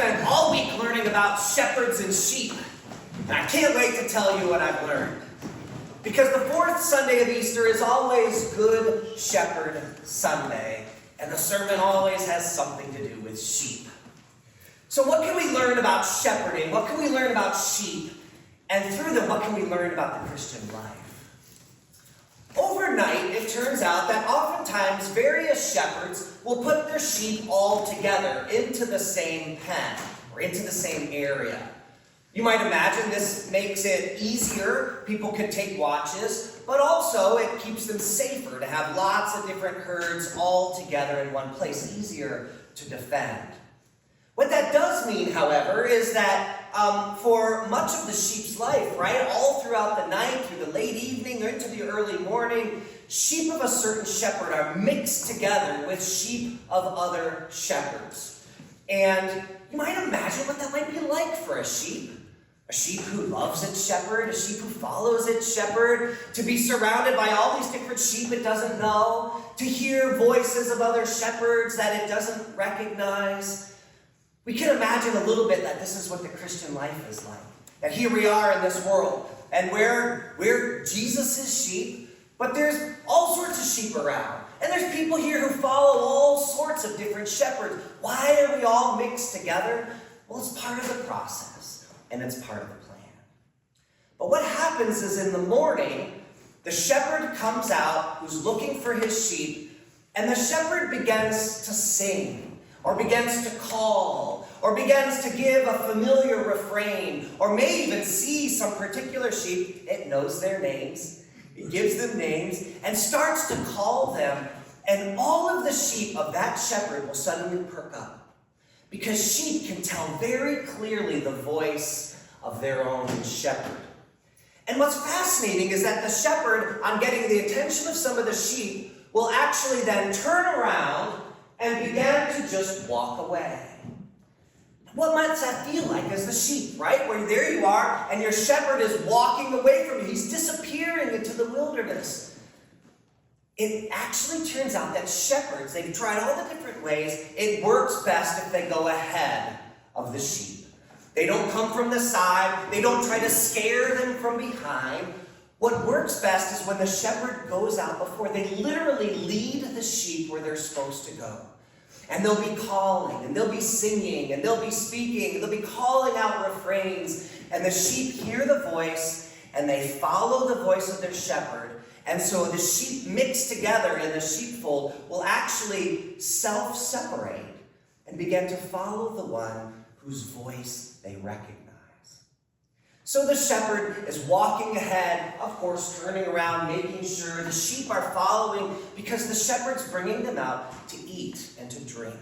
spent all week learning about shepherds and sheep, and I can't wait to tell you what I've learned. Because the fourth Sunday of Easter is always Good Shepherd Sunday, and the sermon always has something to do with sheep. So what can we learn about shepherding? What can we learn about sheep? And through them, what can we learn about the Christian life? Overnight, it turns out that oftentimes various shepherds will put their sheep all together into the same pen or into the same area. You might imagine this makes it easier. People could take watches, but also it keeps them safer to have lots of different herds all together in one place, easier to defend. What that does mean, however, is that for much of the sheep's life, right, all throughout the night, through the late evening, or into the early morning, sheep of a certain shepherd are mixed together with sheep of other shepherds. And you might imagine what that might be like for a sheep. A sheep who loves its shepherd, a sheep who follows its shepherd, to be surrounded by all these different sheep it doesn't know, to hear voices of other shepherds that it doesn't recognize. We can imagine a little bit that this is what the Christian life is like. That here we are in this world, and we're Jesus' sheep, but there's all sorts of sheep around. And there's people here who follow all sorts of different shepherds. Why are we all mixed together? Well, it's part of the process, and it's part of the plan. But what happens is in the morning, the shepherd comes out who's looking for his sheep, and the shepherd begins to sing, or begins to call, or begins to give a familiar refrain, or may even see some particular sheep. It knows their names. It gives them names and starts to call them. And all of the sheep of that shepherd will suddenly perk up, because sheep can tell very clearly the voice of their own shepherd. And what's fascinating is that the shepherd, on getting the attention of some of the sheep, will actually then turn around and began to just walk away. What might that feel like as the sheep, right? Where there you are, and your shepherd is walking away from you. He's disappearing into the wilderness. It actually turns out that shepherds, they've tried all the different ways. It works best if they go ahead of the sheep. They don't come from the side. They don't try to scare them from behind. What works best is when the shepherd goes out before. They literally lead the sheep where they're supposed to go. And they'll be calling, and they'll be singing, and they'll be speaking, and they'll be calling out refrains. And the sheep hear the voice, and they follow the voice of their shepherd. And so the sheep mixed together in the sheepfold will actually self-separate and begin to follow the one whose voice they recognize. So the shepherd is walking ahead, of course, turning around, making sure the sheep are following, because the shepherd's bringing them out to eat and to drink.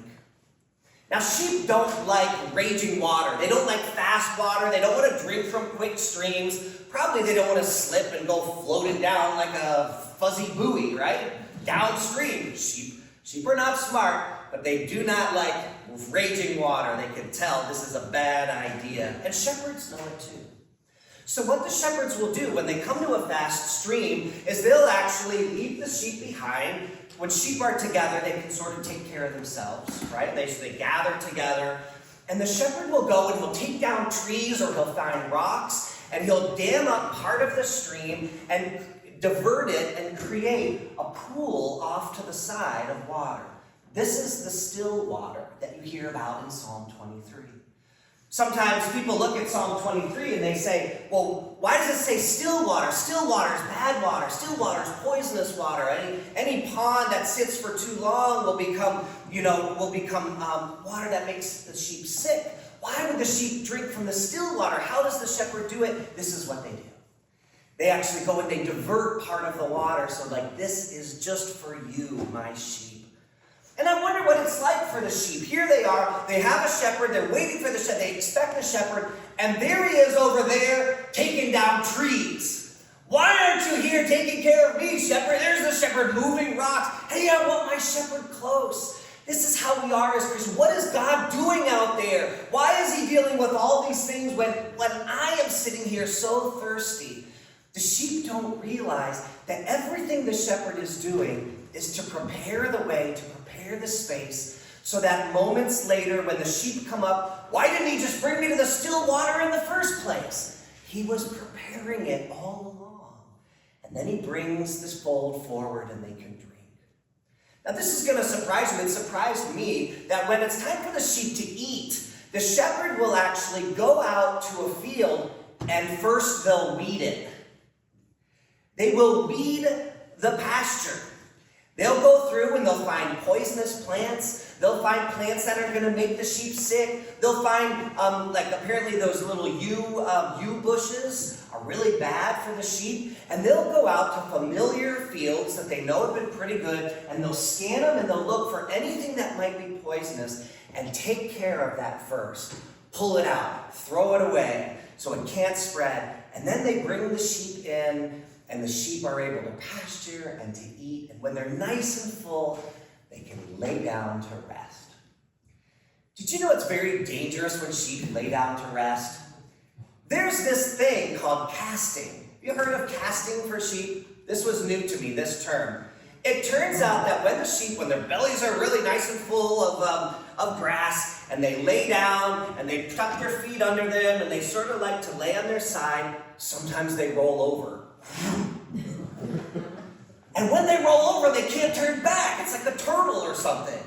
Now, sheep don't like raging water. They don't like fast water. They don't want to drink from quick streams. Probably they don't want to slip and go floating down like a fuzzy buoy, right? Downstream. Sheep are not smart, but they do not like raging water. They can tell this is a bad idea. And shepherds know it too. So what the shepherds will do when they come to a fast stream is they'll actually leave the sheep behind. When sheep are together, they can sort of take care of themselves, right? They gather together. And the shepherd will go and he'll take down trees, or he'll find rocks, and he'll dam up part of the stream and divert it and create a pool off to the side of water. This is the still water that you hear about in Psalm 23. Sometimes people look at Psalm 23 and they say, well, why does it say still water? Still water is bad water. Still water is poisonous water. Any pond that sits for too long will become water that makes the sheep sick. Why would the sheep drink from the still water? How does the shepherd do it? This is what they do. They actually go and they divert part of the water. So like, this is just for you, my sheep. And I wonder what it's like for the sheep. Here they are, they have a shepherd, they're waiting for the shepherd, they expect the shepherd, and there he is over there taking down trees. Why aren't you here taking care of me, shepherd? There's the shepherd moving rocks. Hey, I want my shepherd close. This is how we are as Christians. What is God doing out there? Why is he dealing with all these things when I am sitting here so thirsty? The sheep don't realize that everything the shepherd is doing is to prepare the way, to prepare the space, So that moments later, when the sheep come up, why didn't he just bring me to the still water in the first place? He was preparing it all along. And then he brings this fold forward and they can drink. Now this is going to surprise you. It surprised me that when it's time for the sheep to eat, the shepherd will actually go out to a field and first they'll weed it. They will weed the pasture. They'll go through and they'll find poisonous plants. They'll find plants that are going to make the sheep sick. They'll find, like apparently those little yew bushes are really bad for the sheep. And they'll go out to familiar fields that they know have been pretty good. And they'll scan them and they'll look for anything that might be poisonous and take care of that first. Pull it out, throw it away so it can't spread. And then they bring the sheep in. And the sheep are able to pasture and to eat. And when they're nice and full, they can lay down to rest. Did you know it's very dangerous when sheep lay down to rest? There's this thing called casting. You heard of casting for sheep? This was new to me, this term. It turns out that when the sheep, when their bellies are really nice and full of grass, and they lay down, and they tuck their feet under them, and they sort of like to lay on their side, sometimes they roll over. And when they roll over, they can't turn back. It's like a turtle or something.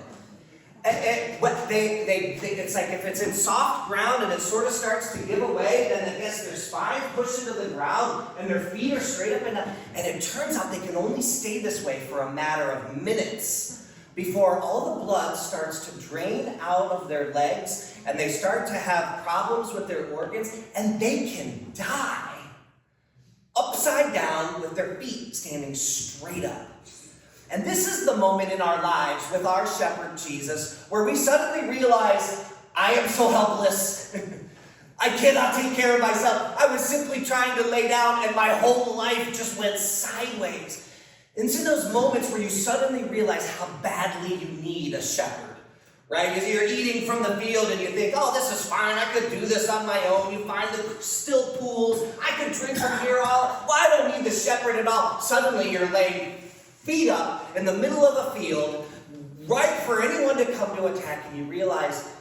It's like if it's in soft ground and it sort of starts to give away, then I guess their spine pushes into the ground and their feet are straight up and down. And it turns out they can only stay this way for a matter of minutes before all the blood starts to drain out of their legs and they start to have problems with their organs and they can die. Upside down with their feet standing straight up. And this is the moment in our lives with our shepherd Jesus where we suddenly realize, I am so helpless. I cannot take care of myself. I was simply trying to lay down and my whole life just went sideways. And it's in those moments where you suddenly realize how badly you need a shepherd. Right? Because you're eating from the field and you think, oh, this is fine. I could do this on my own. You find the still pools. I could drink from here all. Well, I don't need the shepherd at all. Suddenly you're laying feet up in the middle of a field, right for anyone to come to attack, and you realize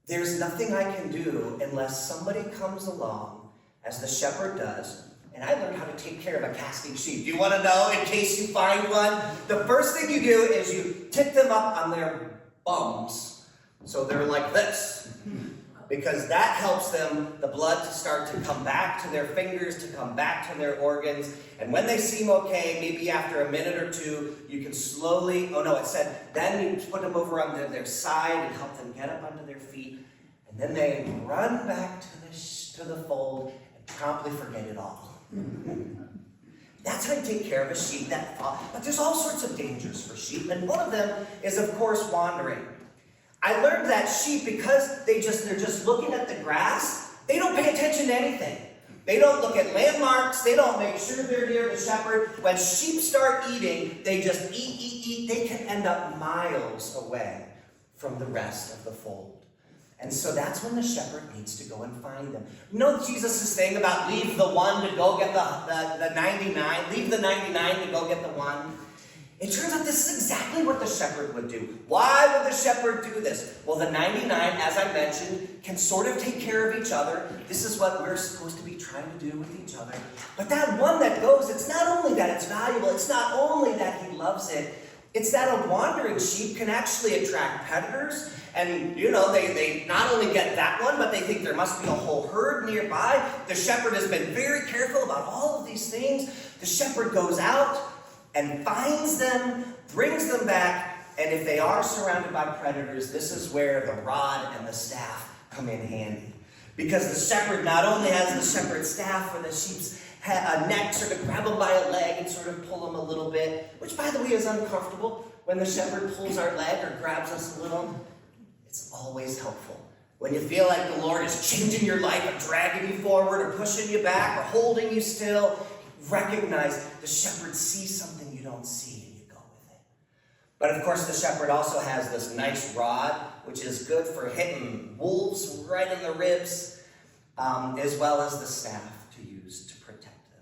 there's nothing I can do unless somebody comes along, as the shepherd does, and I learned how to take care of a casting sheep. Do you want to know, in case you find one? The first thing you do is you tip them up on their bums, so they're like this, because that helps them, the blood, to start to come back to their fingers, to come back to their organs, and when they seem okay, maybe after a minute or two, you can slowly, then you put them over on their side and help them get up onto their feet, and then they run back to the fold and promptly forget it all. That's how you take care of a sheep that fall. But there's all sorts of dangers for sheep, and one of them is, of course, wandering. I learned that sheep, because they're just looking at the grass, they don't pay attention to anything. They don't look at landmarks. They don't make sure they're near the shepherd. When sheep start eating, they just eat. They can end up miles away from the rest of the fold. And so that's when the shepherd needs to go and find them. You know what Jesus is saying about leave the one to go get the 99? Leave the 99 to go get the one? It turns out this is exactly what the shepherd would do. Why would the shepherd do this? Well, the 99, as I mentioned, can sort of take care of each other. This is what we're supposed to be trying to do with each other. But that one that goes, it's not only that it's valuable, it's not only that he loves it, it's that a wandering sheep can actually attract predators. And, they not only get that one, but they think there must be a whole herd nearby. The shepherd has been very careful about all of these things. The shepherd goes out and finds them, brings them back, and if they are surrounded by predators, this is where the rod and the staff come in handy. Because the shepherd not only has the shepherd's staff where the sheep's neck, sort of grab them by a leg and sort of pull them a little bit, which, by the way, is uncomfortable when the shepherd pulls our leg or grabs us a little. It's always helpful. When you feel like the Lord is changing your life or dragging you forward or pushing you back or holding you still, recognize the shepherd sees something you don't see and you go with it. But of course the shepherd also has this nice rod, which is good for hitting wolves right in the ribs, as well as the staff to use to protect them.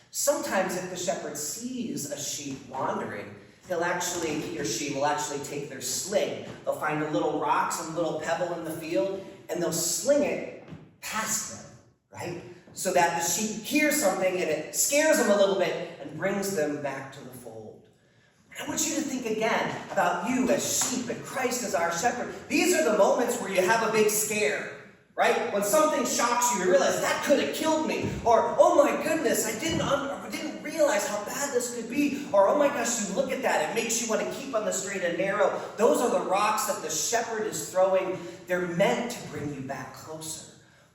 Sometimes if the shepherd sees a sheep wandering, he or she will actually take their sling. They'll find a little rock, some little pebble in the field, and they'll sling it past them, right? So that the sheep hear something and it scares them a little bit and brings them back to the fold. I want you to think again about you as sheep and Christ as our shepherd. These are the moments where you have a big scare, right? When something shocks you, you realize that could have killed me. Or, oh my goodness, I didn't realize how bad this could be. Or, oh my gosh, you look at that, it makes you want to keep on the straight and narrow. Those are the rocks that the shepherd is throwing. They're meant to bring you back closer.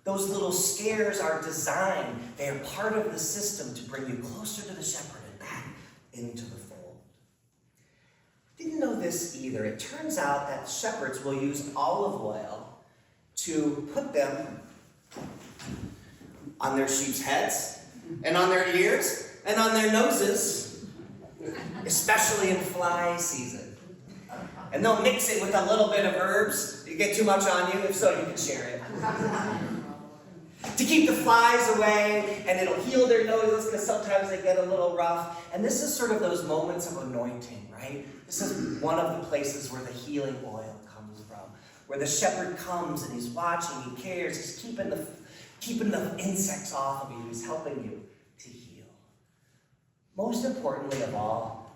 Those little scares are designed. They are part of the system to bring you closer to the shepherd and back into the fold. Didn't know this either. It turns out that shepherds will use olive oil to put them on their sheep's heads and on their ears and on their noses, especially in fly season. And they'll mix it with a little bit of herbs. You get too much on you? If so, you can share it. To keep the flies away, and it'll heal their noses because sometimes they get a little rough. And this is sort of those moments of anointing, right? This is one of the places where the healing oil comes from, where the shepherd comes and he's watching, he cares, he's keeping the insects off of you, he's helping you to heal. Most importantly of all,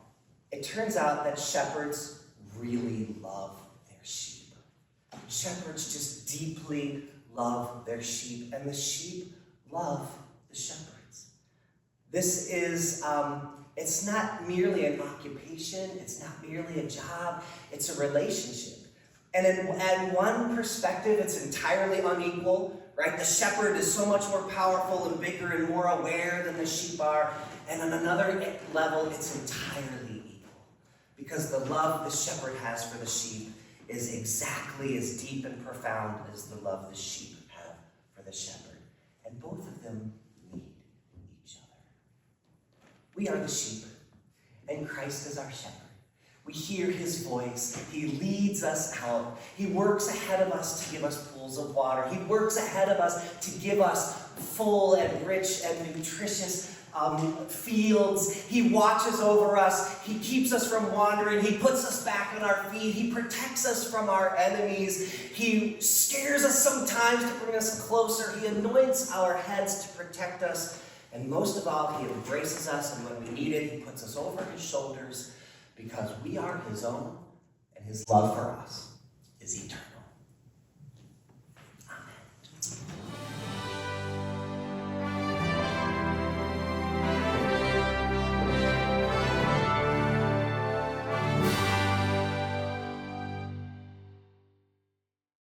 it turns out that shepherds really love their sheep. Shepherds just deeply love their sheep, and the sheep love the shepherds. This is, it's not merely an occupation, it's not merely a job, it's a relationship. And at one perspective, it's entirely unequal, right? The shepherd is so much more powerful and bigger and more aware than the sheep are. And on another level, it's entirely equal. Because the love the shepherd has for the sheep is exactly as deep and profound as the love the sheep have for the shepherd. And both of them need each other. We are the sheep, and Christ is our shepherd. We hear his voice. He leads us out. He works ahead of us to give us pools of water. He works ahead of us to give us full and rich and nutritious fields. He watches over us. He keeps us from wandering. He puts us back on our feet. He protects us from our enemies. He scares us sometimes to bring us closer. He anoints our heads to protect us. And most of all, he embraces us, and when we need it, he puts us over his shoulders because we are his own, and his love for us is eternal.